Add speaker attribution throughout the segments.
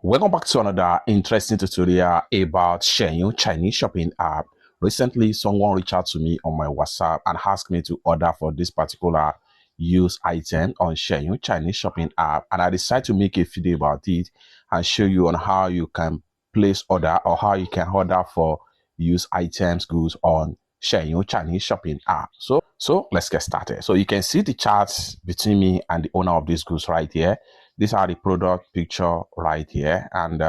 Speaker 1: Welcome back to another interesting tutorial about Xianyu Chinese shopping app. Recently, someone reached out to me on my WhatsApp and asked me to order for this particular used item on Xianyu Chinese shopping app, and I decided to make a video about it and show you on how you can place order or how you can order for used items, goods on Xianyu Chinese shopping app. So let's get started. So you can see the charts between me and the owner of these goods right here. These are the product picture right here, and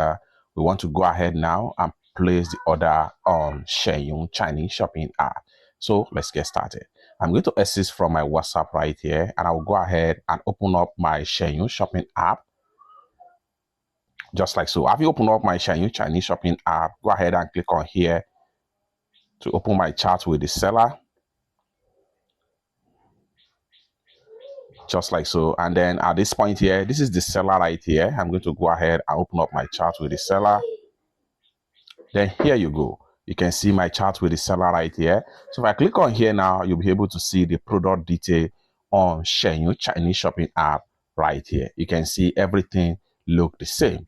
Speaker 1: we want to go ahead now and place the order on Xianyu Chinese shopping app. So let's get started. I'm going to access from my WhatsApp right here, and I will go ahead and open up my Xianyu shopping app. Just like so. Have you opened up my Xianyu Chinese shopping app? Go ahead and click on here to open my chat with the seller. Just like so. And then at this point here, this is the seller right here. I'm going to go ahead and open up my chat with the seller. Then here you go. You can see my chat with the seller right here. So if I click on here now, you'll be able to see the product detail on Xianyu Chinese shopping app right here. You can see everything look the same.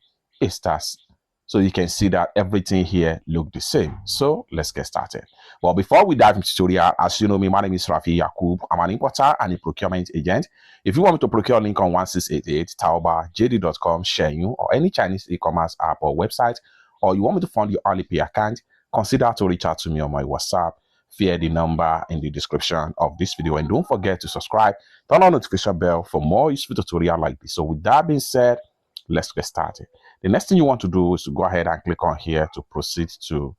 Speaker 1: So you can see that everything here look the same. So let's get started. Well, before we dive into tutorial, as you know me, my name is Rafi Yakub. I'm an importer and a procurement agent. If you want me to procure link on 1688, Taoba, JD.com, Xianyu, or any Chinese e-commerce app or website, or you want me to fund your Alipay account, consider to reach out to me on my WhatsApp via the number in the description of this video. And don't forget to subscribe, turn on notification bell for more useful tutorial like this. So with that being said, let's get started. The next thing you want to do is to go ahead and click on here to proceed to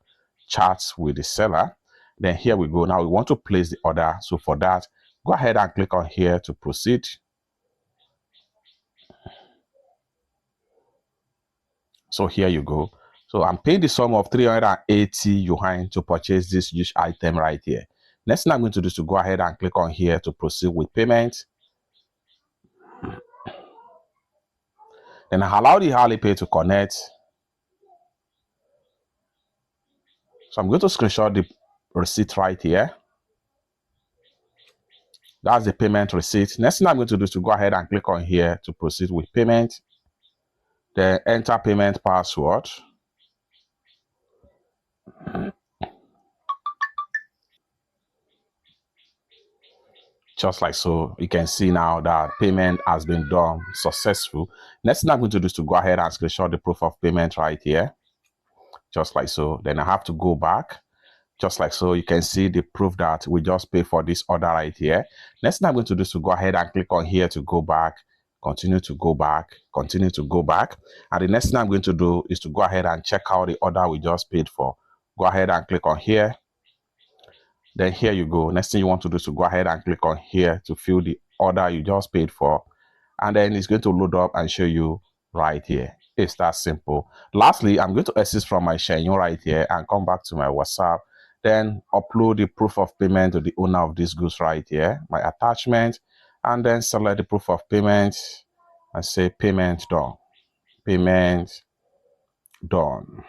Speaker 1: chat with the seller. Then here we go. Now we want to place the order. So for that, go ahead and click on here to proceed. So here you go. So I'm paying the sum of 380 yuan to purchase this huge item right here. Next thing I'm going to do is to go ahead and click on here to proceed with payment. Then I allow the Alipay to connect. So I'm going to screenshot the receipt right here. That's the payment receipt. Next thing I'm going to do is to go ahead and click on here to proceed with payment. Then enter payment password. Just like so, you can see now that payment has been done successful. Next thing I'm going to do is to go ahead and screenshot the proof of payment right here. Just like so. Then I have to go back. Just like so, you can see the proof that we just paid for this order right here. Next thing I'm going to do is to go ahead and click on here to go back, continue to go back, continue to go back. And the next thing I'm going to do is to go ahead and check out the order we just paid for. Go ahead and click on here. Then here you go. Next thing you want to do is to go ahead and click on here to fill the order you just paid for. And then it's going to load up and show you right here. It's that simple. Lastly, I'm going to access from my Xianyu right here and come back to my WhatsApp. Then upload the proof of payment to the owner of this goods right here, my attachment, and then select the proof of payment and say payment done. Payment done.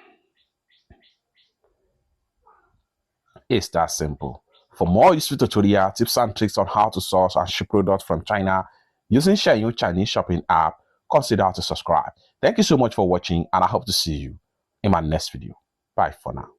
Speaker 1: It's that simple. For more useful tutorial tips and tricks on how to source and ship products from China using Xianyu Chinese shopping app, consider to subscribe. Thank you so much for watching, and I hope to see you in my next video. Bye for now.